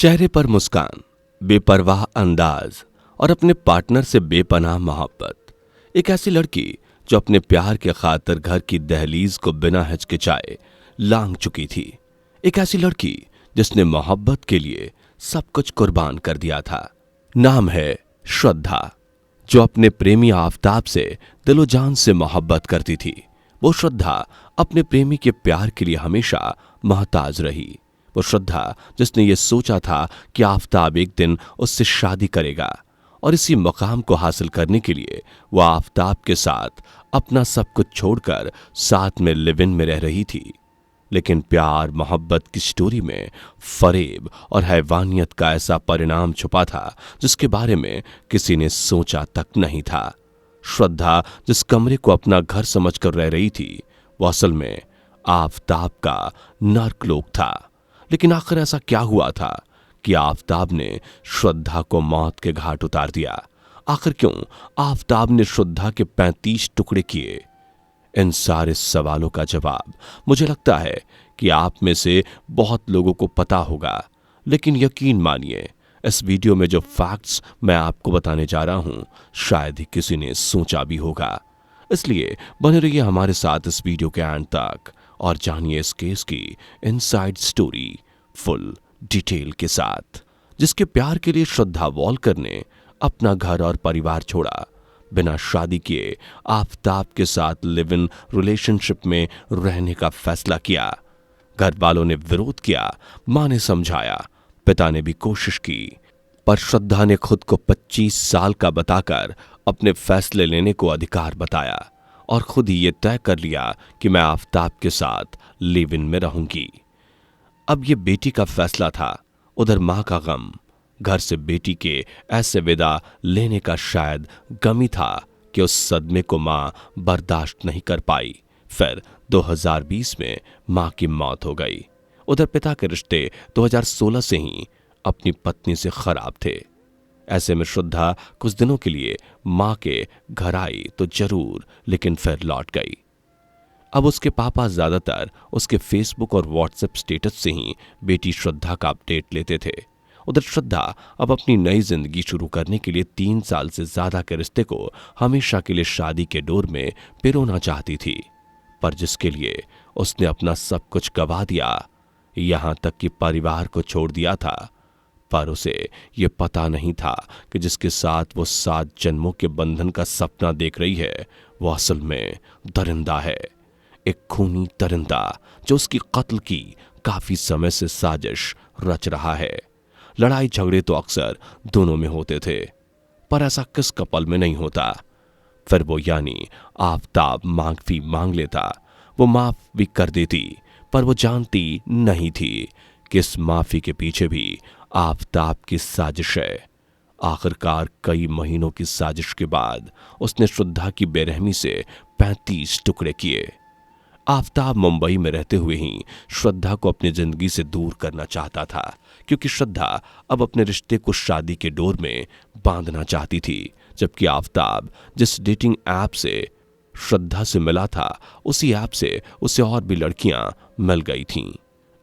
चेहरे पर मुस्कान, बेपरवाह अंदाज और अपने पार्टनर से बेपनाह मोहब्बत। एक ऐसी लड़की जो अपने प्यार के खातिर घर की दहलीज को बिना हिचकिचाए लांघ चुकी थी। एक ऐसी लड़की जिसने मोहब्बत के लिए सब कुछ कुर्बान कर दिया था। नाम है श्रद्धा, जो अपने प्रेमी आफताब से दिलो जान से मोहब्बत करती थी। वो श्रद्धा अपने प्रेमी के प्यार के लिए हमेशा मोहताज रही। वो श्रद्धा जिसने ये सोचा था कि आफताब एक दिन उससे शादी करेगा और इसी मुकाम को हासिल करने के लिए वो आफताब के साथ अपना सब कुछ छोड़कर साथ में लिव इन में रह रही थी। लेकिन प्यार मोहब्बत की स्टोरी में फरेब और हैवानियत का ऐसा परिणाम छुपा था जिसके बारे में किसी ने सोचा तक नहीं था। श्रद्धा जिस कमरे को अपना घर समझकर रह रही थी वो असल में आफताब का नर्कलोक था। लेकिन आखिर ऐसा क्या हुआ था कि आफताब ने श्रद्धा को मौत के घाट उतार दिया? आखिर क्यों आफताब ने श्रद्धा के 35 टुकड़े किए? इन सारे सवालों का जवाब मुझे लगता है कि आप में से बहुत लोगों को पता होगा, लेकिन यकीन मानिए इस वीडियो में जो फैक्ट्स मैं आपको बताने जा रहा हूं शायद ही किसी ने सोचा भी होगा। इसलिए बने रहिए हमारे साथ इस वीडियो के एंड तक और जानिए इस केस की इनसाइड स्टोरी फुल डिटेल के साथ, जिसके प्यार के लिए श्रद्धा वॉलकर ने अपना घर और परिवार छोड़ा। बिना शादी किए आफताब के साथ लिव इन रिलेशनशिप में रहने का फैसला किया। घर वालों ने विरोध किया, मां ने समझाया, पिता ने भी कोशिश की, पर श्रद्धा ने खुद को 25 साल का बताकर अपने फैसले लेने को अधिकार बताया और खुद ही ये तय कर लिया कि मैं आफताब के साथ लिव इन में रहूंगी। अब ये बेटी का फैसला था, उधर मां का गम। घर से बेटी के ऐसे विदा लेने का शायद गम ही था कि उस सदमे को मां बर्दाश्त नहीं कर पाई। फिर 2020 में मां की मौत हो गई। उधर पिता के रिश्ते 2016 से ही अपनी पत्नी से खराब थे। ऐसे में श्रद्धा कुछ दिनों के लिए मां के घर आई तो जरूर, लेकिन फिर लौट गई। अब उसके पापा ज्यादातर उसके फेसबुक और व्हाट्सएप स्टेटस से ही बेटी श्रद्धा का अपडेट लेते थे। उधर श्रद्धा अब अपनी नई जिंदगी शुरू करने के लिए 3 साल से ज्यादा के रिश्ते को हमेशा के लिए शादी के डोर में पिरोना चाहती थी, पर जिसके लिए उसने अपना सब कुछ गवा दिया, यहां तक कि परिवार को छोड़ दिया था। पर उसे यह पता नहीं था कि जिसके साथ वो 7 जन्मों के बंधन का सपना देख रही है वो असल में दरिंदा है, एक खूनी दरिंदा जो उसकी कत्ल की काफी समय से साजिश रच रहा है। लड़ाई झगड़े तो अक्सर दोनों में होते थे, पर ऐसा किस कपल में नहीं होता? फिर वो यानी आफताब माफी मांग लेता, वो माफ भी कर देती, पर वो जानती नहीं थी कि इस माफी के पीछे भी आफताब की साजिश है। आखिरकार कई महीनों की साजिश के बाद उसने श्रद्धा की बेरहमी से 35 टुकड़े किए। आफताब मुंबई में रहते हुए ही श्रद्धा को अपनी जिंदगी से दूर करना चाहता था, क्योंकि श्रद्धा अब अपने रिश्ते को शादी के डोर में बांधना चाहती थी। जबकि आफताब जिस डेटिंग ऐप से श्रद्धा से मिला था उसी ऐप से उसे और भी लड़कियां मिल गई थीं।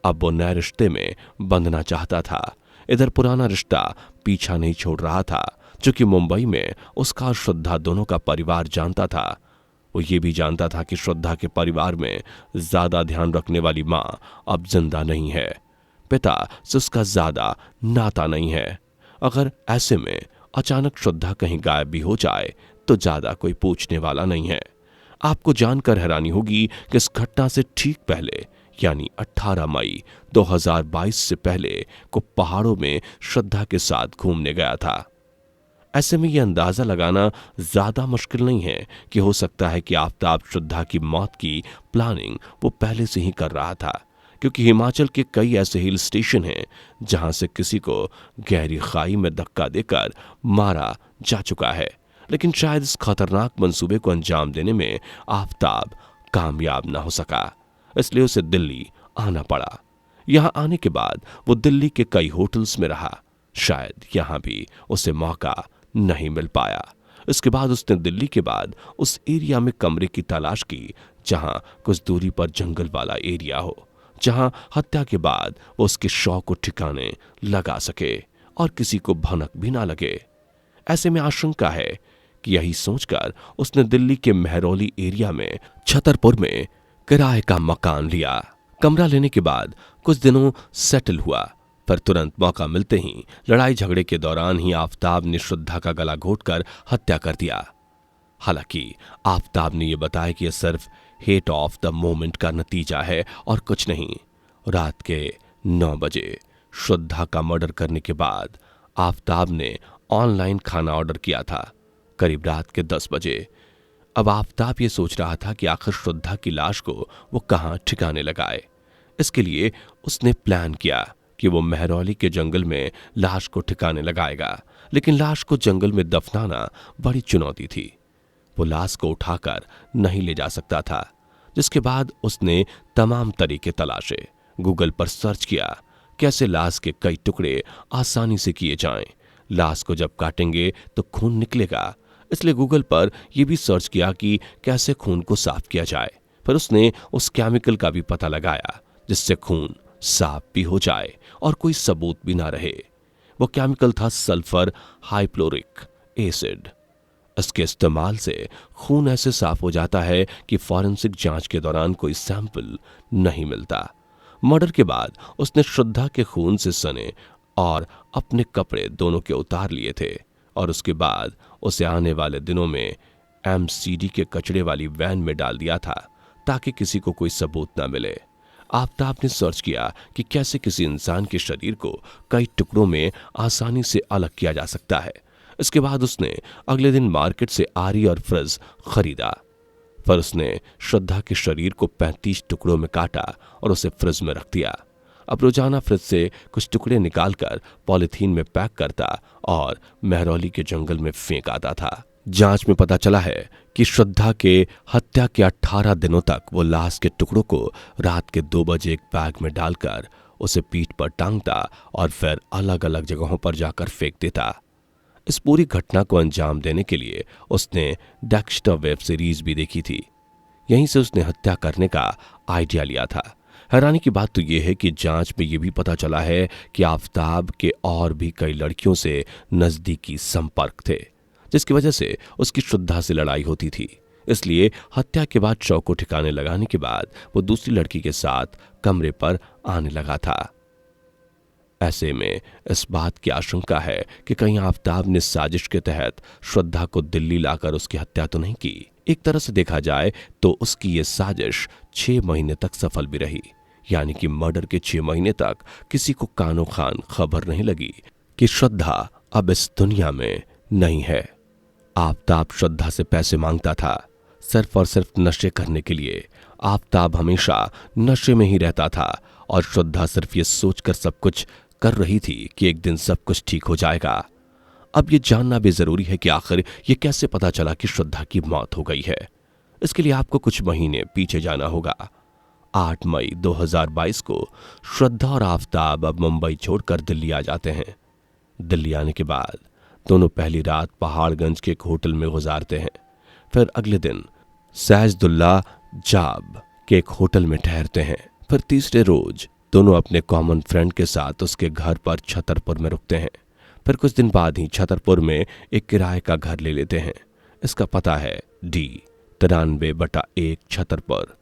अब वो नए रिश्ते में बंधना चाहता था। इधर पुराना रिश्ता पीछा नहीं छोड़ रहा था, क्योंकि मुंबई में उसका और श्रद्धा दोनों का परिवार जानता था। वो ये भी जानता था कि श्रद्धा के परिवार में ज्यादा ध्यान रखने वाली मां अब जिंदा नहीं है, पिता से उसका ज्यादा नाता नहीं है। अगर ऐसे में अचानक श्रद्धा कहीं गायब भी हो जाए तो ज्यादा कोई पूछने वाला नहीं है। आपको जानकर हैरानी होगी कि इस घटना से ठीक पहले यानी 18 मई 2022 से पहले को पहाड़ों में श्रद्धा के साथ घूमने गया था। ऐसे में यह अंदाजा लगाना ज्यादा मुश्किल नहीं है कि हो सकता है कि आफताब श्रद्धा की मौत की प्लानिंग वो पहले से ही कर रहा था, क्योंकि हिमाचल के कई ऐसे हिल स्टेशन हैं जहां से किसी को गहरी खाई में धक्का देकर मारा जा चुका है। लेकिन शायद इस खतरनाक मंसूबे को अंजाम देने में आफताब कामयाब ना हो सका, इसलिए उसे दिल्ली आना पड़ा। यहां आने के बाद वो दिल्ली के कई होटल्स में रहा। शायद यहां भी उसे मौका नहीं मिल पाया। इसके बाद उसने दिल्ली के बाद उस एरिया में कमरे की तलाश की जहां कुछ दूरी पर जंगल वाला एरिया हो, जहां हत्या के बाद वो उसके शौक को ठिकाने लगा सके और किसी को भनक भी ना लगे। ऐसे में आशंका है कि यही सोचकर उसने दिल्ली के महरौली एरिया में छतरपुर में किराए का मकान लिया। कमरा लेने के बाद कुछ दिनों सेटल हुआ, पर तुरंत मौका मिलते ही लड़ाई झगड़े के दौरान ही आफताब ने श्रद्धा का गला घोंटकर हत्या कर दिया। हालांकि आफताब ने यह बताया कि यह सिर्फ हेट ऑफ द मोमेंट का नतीजा है और कुछ नहीं। रात के 9 बजे श्रद्धा का मर्डर करने के बाद आफताब ने ऑनलाइन खाना ऑर्डर किया था, करीब रात के 10 बजे। अब आफताब ये सोच रहा था कि आखिर श्रद्धा की लाश को वो कहां ठिकाने लगाए। इसके लिए उसने प्लान किया कि वो महरौली के जंगल में लाश को ठिकाने लगाएगा, लेकिन लाश को जंगल में दफनाना बड़ी चुनौती थी। वो लाश को उठाकर नहीं ले जा सकता था, जिसके बाद उसने तमाम तरीके तलाशे। गूगल पर सर्च किया कैसे लाश के कई टुकड़े आसानी से किए जाएं। लाश को जब काटेंगे तो खून निकलेगा, इसलिए गूगल पर यह भी सर्च किया कि कैसे खून को साफ किया जाए। फिर उसने उस केमिकल का भी पता लगाया जिससे खून साफ भी हो जाए और कोई सबूत भी ना रहे। वो केमिकल था सल्फर हाइप्लोरिक एसिड। इसके इस्तेमाल से खून ऐसे साफ हो जाता है कि फॉरेंसिक जांच के दौरान कोई सैंपल नहीं मिलता। मर्डर के बाद उसने श्रद्धा के खून से सने और अपने कपड़े दोनों के उतार लिए थे और उसके बाद उसे आने वाले दिनों में एमसीडी के कचड़े वाली वैन में डाल दिया था ताकि किसी को कोई सबूत ना मिले। आफताब ने सर्च किया कि कैसे किसी इंसान के शरीर को कई टुकड़ों में आसानी से अलग किया जा सकता है। इसके बाद उसने अगले दिन मार्केट से आरी और फ्रिज खरीदा। फिर उसने श्रद्धा के शरीर को 35 टुकड़ों में काटा और उसे फ्रिज में रख दिया। अब रोजाना फ्रिज से कुछ टुकड़े निकालकर पॉलिथीन में पैक करता और महरौली के जंगल में फेंक आता था। जांच में पता चला है कि श्रद्धा के हत्या के 18 दिनों तक वो लाश के टुकड़ों को रात के 2 बजे एक बैग में डालकर उसे पीठ पर टांगता और फिर अलग अलग जगहों पर जाकर फेंक देता। इस पूरी घटना को अंजाम देने के लिए उसने डेक्स्टर वेब सीरीज भी देखी थी। यहीं से उसने हत्या करने का आइडिया लिया था। हैरानी की बात तो यह है कि जांच में यह भी पता चला है कि आफताब के और भी कई लड़कियों से नजदीकी संपर्क थे, जिसकी वजह से उसकी श्रद्धा से लड़ाई होती थी। इसलिए हत्या के बाद शव को ठिकाने लगाने के बाद वो दूसरी लड़की के साथ कमरे पर आने लगा था। ऐसे में इस बात की आशंका है कि कहीं आफताब ने साजिश के तहत श्रद्धा को दिल्ली लाकर उसकी हत्या तो नहीं की। एक तरह से देखा जाए तो उसकी ये साजिश 6 महीने तक सफल भी रही, यानी कि मर्डर के 6 महीने तक किसी को कानो खान खबर नहीं लगी कि श्रद्धा अब इस दुनिया में नहीं है। आफताब श्रद्धा से पैसे मांगता था, सिर्फ और सिर्फ नशे करने के लिए। आफताब हमेशा नशे में ही रहता था और श्रद्धा सिर्फ ये सोचकर सब कुछ कर रही थी कि एक दिन सब कुछ ठीक हो जाएगा। अब ये जानना भी जरूरी है कि आखिर ये कैसे पता चला कि श्रद्धा की मौत हो गई है। इसके लिए आपको कुछ महीने पीछे जाना होगा। 8 मई 2022 को श्रद्धा और आफताब अब मुंबई छोड़कर दिल्ली आ जाते हैं। दिल्ली आने के बाद दोनों पहली रात पहाड़गंज के एक होटल में गुजारते हैं। फिर अगले दिन सैजुद्दौला जाब के एक होटल में ठहरते हैं। फिर तीसरे रोज दोनों अपने कॉमन फ्रेंड के साथ उसके घर पर छतरपुर में रुकते हैं। फिर कुछ दिन बाद ही छतरपुर में एक किराए का घर ले लेते हैं। इसका पता है D93/1 छतरपुर।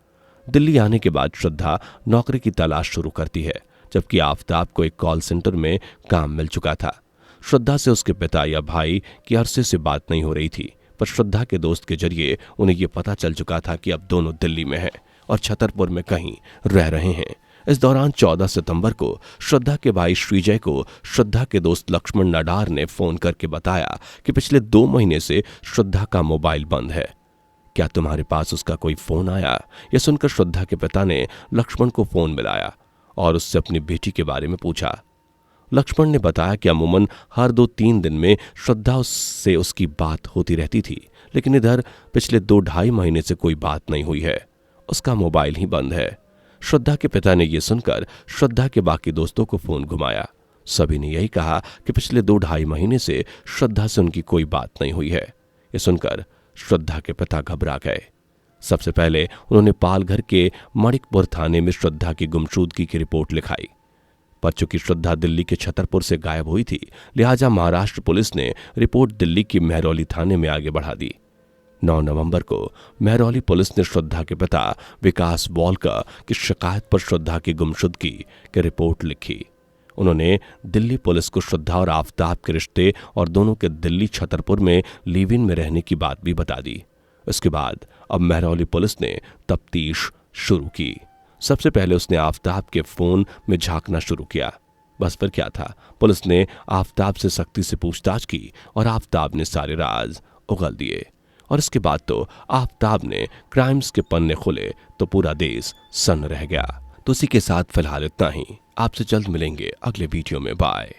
दिल्ली आने के बाद श्रद्धा नौकरी की तलाश शुरू करती है, जबकि आफताब को एक कॉल सेंटर में काम मिल चुका था। श्रद्धा से उसके पिता या भाई की अरसे से बात नहीं हो रही थी, पर श्रद्धा के दोस्त के जरिए उन्हें यह पता चल चुका था कि अब दोनों दिल्ली में हैं और छतरपुर में कहीं रह रहे हैं। इस दौरान 14 सितंबर को श्रद्धा के भाई श्रीजय को श्रद्धा के दोस्त लक्ष्मण नाडार ने फोन करके बताया कि पिछले 2 महीने से श्रद्धा का मोबाइल बंद है। क्या तुम्हारे पास उसका कोई फोन आया? यह सुनकर श्रद्धा के पिता ने लक्ष्मण को फोन मिलाया और उससे अपनी बेटी के बारे में पूछा। लक्ष्मण ने बताया कि अमूमन हर 2-3 दिन में श्रद्धा से उसकी बात होती रहती थी, लेकिन इधर पिछले 2-2.5 महीने से कोई बात नहीं हुई है। उसका मोबाइल ही बंद है। श्रद्धा के पिता ने यह सुनकर श्रद्धा के बाकी दोस्तों को फोन घुमाया। सभी ने यही कहा कि पिछले 2-2.5 महीने से श्रद्धा से उनकी कोई बात नहीं हुई है। यह सुनकर श्रद्धा के पिता घबरा गए। सबसे पहले उन्होंने पालघर के मणिकपुर थाने में श्रद्धा की गुमशुदगी की रिपोर्ट लिखाई। पर चूंकि श्रद्धा दिल्ली के छतरपुर से गायब हुई थी, लिहाजा महाराष्ट्र पुलिस ने रिपोर्ट दिल्ली की महरौली थाने में आगे बढ़ा दी। 9 नवंबर को महरौली पुलिस ने श्रद्धा के पिता विकास वॉलकर की शिकायत पर श्रद्धा की गुमशुदगी की रिपोर्ट लिखी। उन्होंने दिल्ली पुलिस को श्रद्धा और आफताब के रिश्ते और दोनों के दिल्ली छतरपुर में लिव इन में रहने की बात भी बता दी। इसके बाद अब महरौली पुलिस ने तफ्तीश शुरू की। सबसे पहले उसने आफताब के फोन में झांकना शुरू किया। बस फिर क्या था, पुलिस ने आफताब से सख्ती से पूछताछ की और आफताब ने सारे राज उगल दिए। और इसके बाद तो आफताब ने क्राइम्स के पन्ने खुले तो पूरा देश सन्न रह गया। तो इसी के साथ फिलहाल इतना ही। आपसे जल्द मिलेंगे अगले वीडियो में। बाय।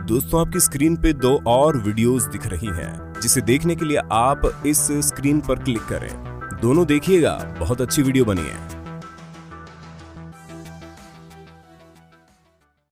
दोस्तों, आपकी स्क्रीन पे 2 और वीडियोस दिख रही हैं, जिसे देखने के लिए आप इस स्क्रीन पर क्लिक करें। दोनों देखिएगा, बहुत अच्छी वीडियो बनी है।